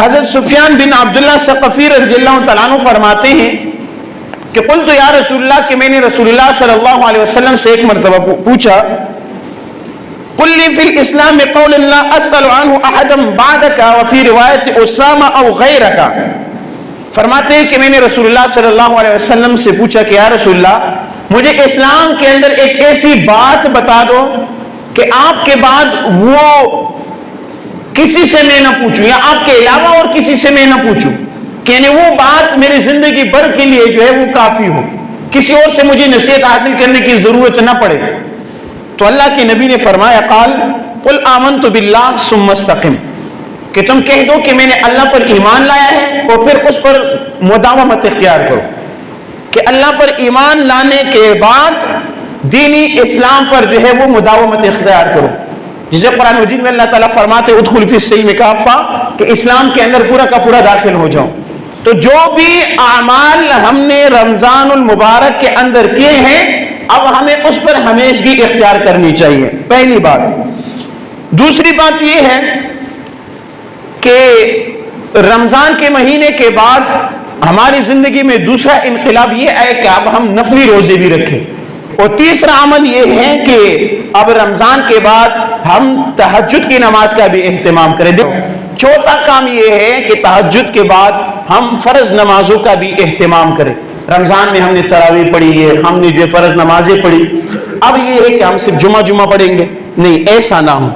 حضرت سفیان بن عبداللہ ثقفی رضی اللہ تعالیٰ عنہ فرماتے ہیں کہ قلت یا رسول اللہ، کہ میں نے رسول اللہ صلی اللہ علیہ وسلم سے ایک مرتبہ پوچھا، قل لی فی الاسلام قول لا اسأل عنہ احدا بعدک وفی روایت اسامہ او غیرک. فرماتے ہیں کہ میں نے رسول اللہ صلی اللہ علیہ وسلم سے پوچھا کہ یا رسول اللہ، مجھے اسلام کے اندر ایک ایسی بات بتا دو کہ آپ کے بعد وہ کسی سے میں نہ پوچھوں، یا آپ کے علاوہ اور کسی سے میں نہ پوچھوں، کہ یعنی وہ بات میری زندگی بھر کے لیے جو ہے وہ کافی ہو، کسی اور سے مجھے نصیحت حاصل کرنے کی ضرورت نہ پڑے. تو اللہ کے نبی نے فرمایا، قال قل آمنت باللہ ثم استقم، کہ تم کہہ دو کہ میں نے اللہ پر ایمان لایا ہے اور پھر اس پر مداومت اختیار کرو، کہ اللہ پر ایمان لانے کے بعد دینی اسلام پر جو ہے وہ مداومت اختیار کرو، جسے قرآن مجید میں اللہ تعالیٰ فرماتے ادخل فی السلم کافہ، کہ اسلام کے اندر پورا کا پورا داخل ہو جاؤ. تو جو بھی اعمال ہم نے رمضان المبارک کے اندر کیے ہیں، اب ہمیں اس پر ہمیشگی اختیار کرنی چاہیے، پہلی بات. دوسری بات یہ ہے کہ رمضان کے مہینے کے بعد ہماری زندگی میں دوسرا انقلاب یہ ہے کہ اب ہم نفلی روزے بھی رکھیں. اور تیسرا عمل یہ ہے کہ اب رمضان کے بعد ہم تہجد کی نماز کا بھی اہتمام کریں. چوتھا کام یہ ہے کہ تہجد کے بعد ہم فرض نمازوں کا بھی اہتمام کریں. رمضان میں ہم نے تراویح پڑھی ہے، ہم نے جو فرض نمازیں پڑھی، اب یہ ہے کہ ہم صرف جمعہ پڑھیں گے، نہیں، ایسا نہ ہو.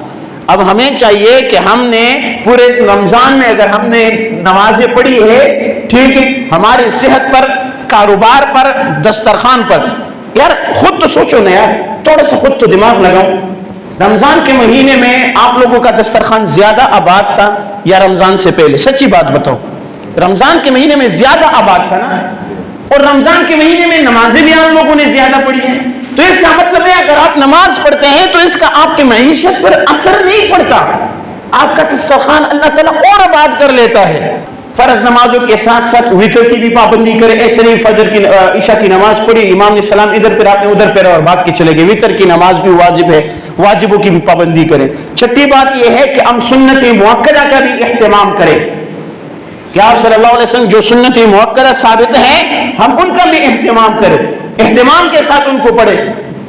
اب ہمیں چاہیے کہ ہم نے پورے رمضان میں اگر ہم نے نمازیں پڑھی ہے، ٹھیک ہے، ہماری صحت پر، کاروبار پر، دسترخوان پر، یار خود تو سوچو نا یار، تھوڑا سا خود تو دماغ لگاؤ. رمضان کے مہینے میں آپ لوگوں کا دسترخوان زیادہ آباد تھا یا رمضان سے پہلے؟ سچی بات بتاؤ. رمضان کے مہینے میں زیادہ آباد تھا نا، اور رمضان کے مہینے میں نمازیں بھی آپ لوگوں نے زیادہ پڑھی ہیں. تو اس کا مطلب ہے اگر آپ نماز پڑھتے ہیں تو اس کا آپ کی معیشت پر اثر نہیں پڑتا، آپ کا دسترخوان اللہ تعالیٰ اور آباد کر لیتا ہے. فرض نمازوں کے ساتھ ساتھ وتر کی بھی پابندی کرے. ایسے نہیں فجر کی عشاء کی نماز پڑھی، امام نے سلام ادھر پھر آپ نے ادھر پھر اور بات کے چلے گئے. وتر کی نماز بھی واجب ہے، واجبوں کی بھی پابندی کریں. چھٹی بات یہ ہے کہ ہم سنت مؤکدہ کا بھی اہتمام کریں، کہ آپ صلی اللہ علیہ وسلم جو سنت مؤکدہ ثابت ہیں ہم ان کا بھی اہتمام کریں، اہتمام کے ساتھ ان کو پڑھیں.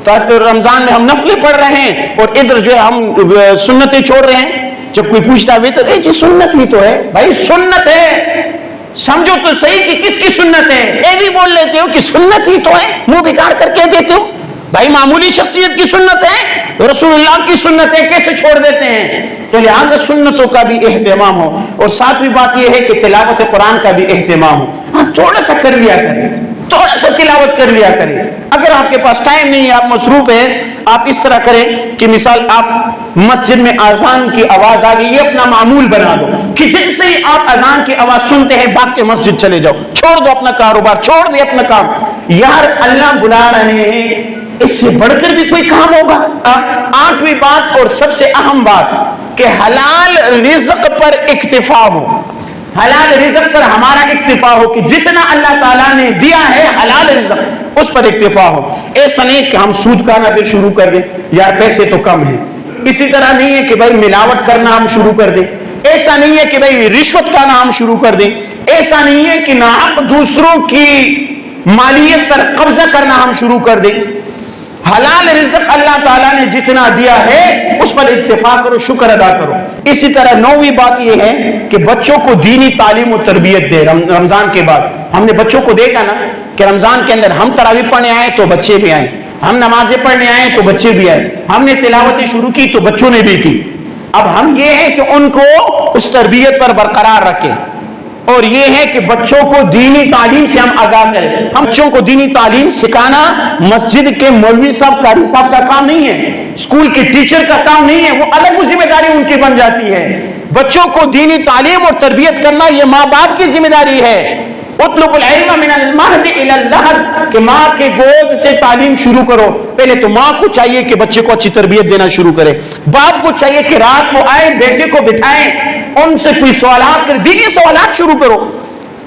تو رمضان میں ہم نفلیں پڑھ رہے ہیں اور ادھر جو ہے ہم سنتیں چھوڑ رہے ہیں. جب کوئی پوچھتا ہے جی سنت ہی تو ہے، بھائی سنت ہے، سمجھو تو صحیح کہ کس کی سنت ہے. یہ بھی بول لیتے ہو کہ سنت ہی تو ہے، منہ بگاڑ کر کہہ دیتے ہو. بھائی معمولی شخصیت کی سنت ہے، رسول اللہ کی سنت ہے، کیسے چھوڑ دیتے ہیں؟ تو لہٰذا سنتوں کا بھی اہتمام ہو. اور ساتویں بات یہ ہے کہ تلاوت قرآن کا بھی اہتمام ہو. ہاں تھوڑا سا کر لیا کریں، تھوڑا سا تلاوت کر لیا کریں. اگر آپ کے پاس ٹائم نہیں ہے، آپ مصروف ہیں، آپ اس طرح کریں کہ مثال آپ مسجد میں اذان کی آواز آ گئی، یہ اپنا معمول بنا دو کہ جیسے ہی آپ اذان کی آواز سنتے ہیں بھاگ کے مسجد چلے جاؤ، چھوڑ دو اپنا کاروبار، چھوڑ دے اپنا کام. یار اللہ بلا رہے ہیں، اس سے بڑھ کر بھی کوئی کام ہوگا؟ آٹھویں بات اور سب سے اہم بات کہ حلال رزق پر اکتفا ہو. حلال رزق پر ہمارا اکتفا ہو کہ جتنا اللہ تعالیٰ نے دیا ہے حلال رزق اس پر اکتفا ہو. ایسا نہیں کہ ہم سود کھانا پھر شروع کر دیں، یار پیسے تو کم ہیں. اسی طرح نہیں ہے کہ بھائی ملاوٹ کرنا ہم شروع کر دیں. ایسا نہیں ہے کہ بھائی رشوت کھانا ہم شروع کر دیں. ایسا نہیں ہے کہ ناحق دوسروں کی مالیت پر قبضہ کرنا ہم شروع کر دیں. حلال رزق اللہ تعالیٰ نے جتنا دیا ہے اس پر اتفاق کرو، شکر ادا کرو. اسی طرح نویں بات یہ ہے کہ بچوں کو دینی تعلیم و تربیت دے. رمضان کے بعد ہم نے بچوں کو دیکھا نا کہ رمضان کے اندر ہم تراویح پڑھنے آئے تو بچے بھی آئے، ہم نمازیں پڑھنے آئے تو بچے بھی آئے، ہم نے تلاوتیں شروع کی تو بچوں نے بھی کی. اب ہم یہ ہے کہ ان کو اس تربیت پر برقرار رکھیں، اور یہ ہے کہ بچوں کو دینی تعلیم سے ہم آگاہ کریں. ہم بچوں کو دینی تعلیم سکھانا مسجد کے مولوی صاحب، قاری صاحب کا کام نہیں ہے، اسکول کے ٹیچر کا کام نہیں ہے، وہ الگ ذمہ داری ان کی بن جاتی ہے. بچوں کو دینی تعلیم اور تربیت کرنا یہ ماں باپ کی ذمہ داری ہے. اطلب العلم من المہد الی اللحد، کہ ماں کے گود سے تعلیم شروع کرو. پہلے تو ماں کو چاہیے کہ بچے کو اچھی تربیت دینا شروع کرے، باپ کو چاہیے کہ رات کو آئے بیٹے کو بٹھائیں، ان سے کوئی سوالات کریں، دینی سوالات شروع کرو.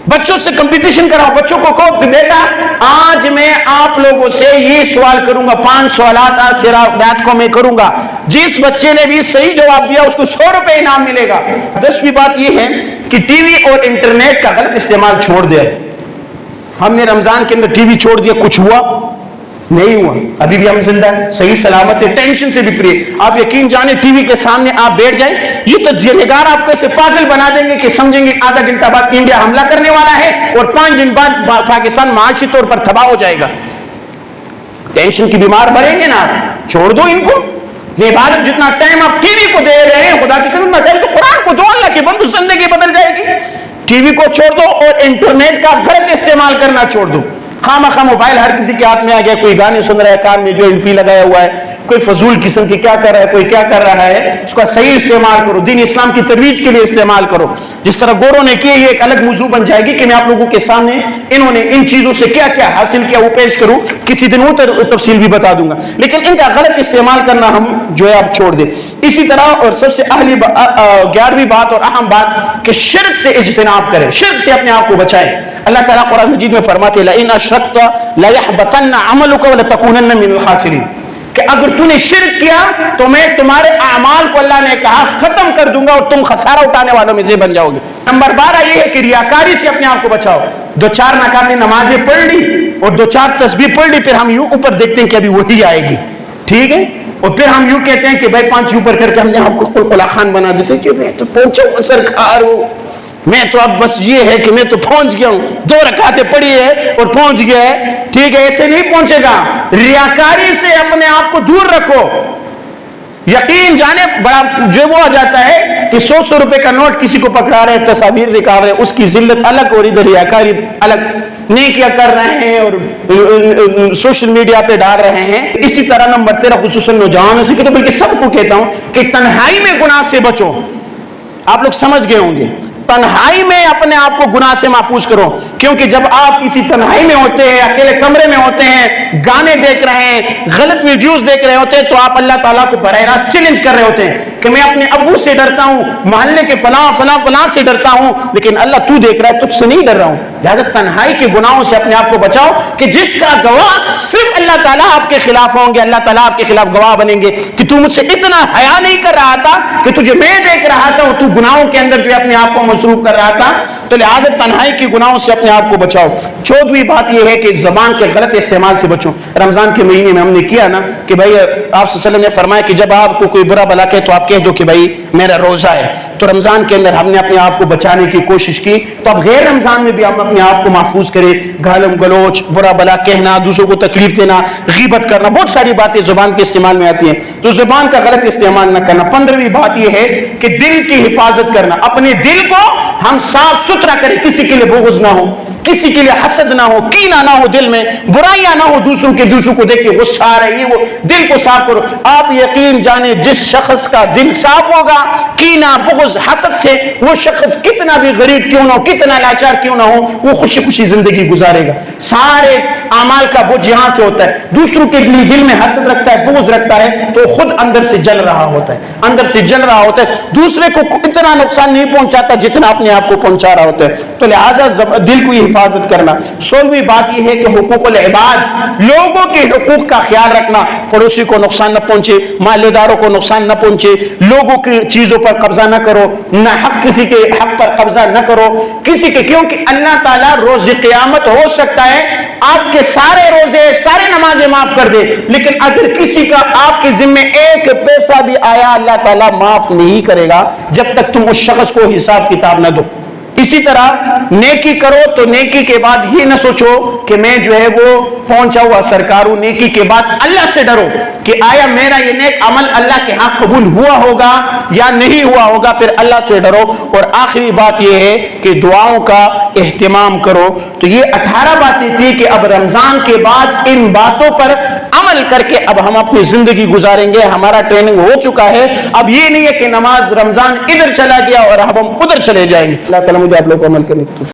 بچوں سے کمپٹیشن کراؤ, بچوں کو کہو کہ بیٹا آج میں آپ لوگوں سے یہ سوال کروں گا, 5 سوالات آج سے رات کو میں کروں گا, جس بچے نے بھی صحیح جواب دیا اس کو 100 روپے انعام ملے گا. 10ویں بات یہ ہے کہ ٹی وی اور انٹرنیٹ کا غلط استعمال چھوڑ دے. ہم نے رمضان کے اندر ٹی وی چھوڑ دیا, کچھ ہوا نہیں ہوا, ابھی بھی ہم زندہ ہیں, صحیح سلامت ہے, ٹینشن سے بھی فری ہے. آپ یقین جانیں ٹی وی کے سامنے آپ بیٹھ جائیں, یہ تجزیہ نگار آپ کو ایسے پاگل بنا دیں گے کہ سمجھیں گے آدھا گھنٹہ بعد انڈیا حملہ کرنے والا ہے اور 5 دن بعد پاکستان معاشی طور پر تباہ ہو جائے گا. ٹینشن کی بیمار بڑھیں گے نا آپ, چھوڑ دو ان کو. عبادت جتنا ٹائم آپ ٹی وی کو دے رہے ہیں, خدا کی قسم اتنا تو قرآن کو دو, اللہ کے بندو زندگی بدل جائے گی. ٹی وی کو چھوڑ دو اور انٹرنیٹ کا غلط استعمال کرنا چھوڑ دو. خامخواہ موبائل ہر کسی کے ہاتھ میں آ گیا, کوئی گانے سن رہا ہے, کان میں جو انفی لگایا ہوا ہے, کوئی فضول قسم کی کیا کر رہا ہے, کوئی کیا کر رہا ہے. اس کا صحیح استعمال کرو, دین اسلام کی ترویج کے لیے استعمال کرو. جس طرح گوروں نے کیا, یہ ایک الگ موضوع بن جائے گی کہ میں آپ لوگوں کے سامنے انہوں نے ان چیزوں سے کیا کیا حاصل کیا وہ پیش کروں, کسی دن وہ تفصیل بھی بتا دوں گا. لیکن ان کا غلط استعمال کرنا ہم جو ہے آپ چھوڑ دیں. اسی طرح اور سب سے 11ویں بات اور اہم بات کہ شرک سے اجتناب کریں, شرک سے اپنے آپ کو بچائیں. اللہ تعالیٰ قرآن مجید میں فرماتے ہیں لئن اشرکت لیحبطن عملک ولتکونن من الخاسرین, کہ اگر تو نے شرک کیا تو میں تمہارے اعمال کو اللہ نے کہا ختم کر دوں گا اور تم خسارہ اٹھانے والوں میں سے بن جاؤ گے. نمبر 12 یہ ہے کہ ریاکاری سے اپنے آپ کو بچاؤ. 2-4 رکعتیں نمازیں پڑھ لی اور 2-4 تسبیح پڑھ لی, پھر ہم یوں اوپر دیکھتے ہیں کہ ابھی وہی آئے گی, ٹھیک ہے, اور پھر ہم یوں کہتے ہیں کہ بھائی 5 اوپر کر کے ہم نے آپ کو قلقلہ خان بنا دیتے کہ میں تو پہنچا ہوں سرکار ہوں, میں تو اب بس یہ ہے کہ میں تو پہنچ گیا ہوں, 2 رکعتیں پڑھی ہے اور پہنچ گیا ہے, ٹھیک ہے. ایسے نہیں پہنچے گا. ریاکاری سے اپنے آپ کو دور رکھو. یقین جانے بڑا جو وہ آ جاتا ہے کہ 100 روپے کا نوٹ کسی کو پکڑا رہے, تصاویر نکال رہے, اس کی ذلت الگ اور ادھر ریاکاری الگ, نیکیاں کر رہے ہیں اور سوشل میڈیا پہ ڈال رہے ہیں. اسی طرح نمبر 13 خصوصاً نوجوانوں سے کہتا ہوں بلکہ سب کو کہتا ہوں کہ تنہائی میں گناہ سے بچو. آپ لوگ سمجھ گئے ہوں گے, تنہائی میں اپنے آپ کو گناہ سے محفوظ کرو, کیونکہ جب آپ کسی تنہائی میں ہوتے ہیں, اکیلے کمرے میں ہوتے ہیں, گانے دیکھ رہے ہیں, غلط ویڈیوز دیکھ رہے ہوتے ہیں, تو آپ اللہ تعالیٰ کو براہ راست چیلنج کر رہے ہوتے ہیں کہ میں اپنے ابو سے ڈرتا ہوں, محلے کے فلاں سے ڈرتا ہوں, لیکن اللہ تو دیکھ رہا ہے, تجھ سے نہیں ڈر رہا ہوں. لہٰذا تنہائی کے گناہوں سے اپنے آپ کو بچاؤ کہ جس کا گواہ صرف اللہ تعالیٰ آپ کے خلاف ہوں گے, اللہ تعالیٰ آپ کے خلاف گواہ بنیں گے کہ تو مجھ سے اتنا حیا نہیں کر رہا تھا کہ تجھے میں دیکھ رہا تھا اور تو گناہوں کے اندر جو اپنے آپ کو مصروف کر رہا تھا. تو لہٰذا تنہائی کے گناہوں سے اپنے آپ کو بچاؤ. 14ویں بات یہ ہے کہ زبان کے غلط استعمال سے بچو. رمضان کے مہینے میں ہم نے کیا نا کہ بھائی آپ صلی اللہ علیہ وسلم نے فرمایا کہ جب آپ کو کوئی برا بلا کہے تو آپ کہہ دو کہ بھائی میرا روزہ ہے. تو رمضان کے اندر ہم نے اپنے آپ کو بچانے کی کوشش کی, تو اب غیر رمضان میں بھی ہم اپنے آپ کو محفوظ کریں. گالم گلوچ, برا بلا کہنا, دوسروں کو تکلیف دینا, غیبت کرنا, بہت ساری باتیں زبان کے استعمال میں آتی ہیں, تو زبان کا غلط استعمال نہ کرنا. 15ویں بات یہ ہے کہ دل کی حفاظت کرنا. اپنے دل کو ہم صاف ستھرا کریں, کسی کے لیے بغض نہ ہو, کسی کے لیے حسد نہ ہو, کینہ نہ ہو, دل میں برائیاں نہ ہو, دوسروں کو دیکھ کے غصہ آ رہا ہے, وہ دل کو صاف کرو. آپ یقین جانے جس شخص کا دل صاف ہوگا کینہ بغض حسد سے, وہ شخص کتنا بھی غریب کیوں نہ ہو, کتنا لاچار کیوں نہ ہو, وہ خوشی خوشی زندگی گزارے گا. سارے اعمال کا بوجھ یہاں سے ہوتا ہے. دوسروں کے لیے دل میں حسد رکھتا ہے, بغض رکھتا ہے, تو خود اندر سے جل رہا ہوتا ہے, اندر سے جل رہا ہوتا ہے, دوسرے کو اتنا نقصان نہیں پہنچاتا جتنا اپنے آپ کو پہنچا رہا ہوتا ہے. تو لہٰذا دل کو حفاظت کرنا. 16ویں بات یہ ہے کہ حقوق العباد, لوگوں کے حقوق کا خیال رکھنا. پڑوسی کو نقصان نہ پہنچے, محلے داروں کو نقصان نہ پہنچے, لوگوں کی چیزوں پر قبضہ نہ کرو, نہ حق کسی کے حق پر قبضہ نہ کرو کسی کے, کیونکہ اللہ تعالیٰ روز قیامت ہو سکتا ہے آپ کے سارے روزے سارے نمازیں معاف کر دے, لیکن اگر کسی کا آپ کے ذمہ 1 پیسہ بھی آیا اللہ تعالیٰ معاف نہیں کرے گا جب تک تم اس شخص کو حساب کتاب نہ دو. اسی طرح نیکی کرو تو نیکی کے بعد یہ نہ سوچو کہ میں جو ہے وہ پہنچا ہوا سرکار ہوں. نیکی کے بعد اللہ سے ڈرو کہ آیا میرا یہ نیک عمل اللہ کے ہاں قبول ہوا ہوگا یا نہیں ہوا ہوگا, پھر اللہ سے ڈرو. اور آخری بات یہ ہے کہ دعاؤں کا اہتمام کرو. تو یہ 18 باتیں تھی کہ اب رمضان کے بعد ان باتوں پر عمل کر کے اب ہم اپنی زندگی گزاریں گے. ہمارا ٹریننگ ہو چکا ہے, اب یہ نہیں ہے کہ نماز رمضان ادھر چلا گیا اور اب ہم ادھر چلے جائیں گے. اللہ تعالیٰ مجھے آپ لوگ کو عمل کرنے کی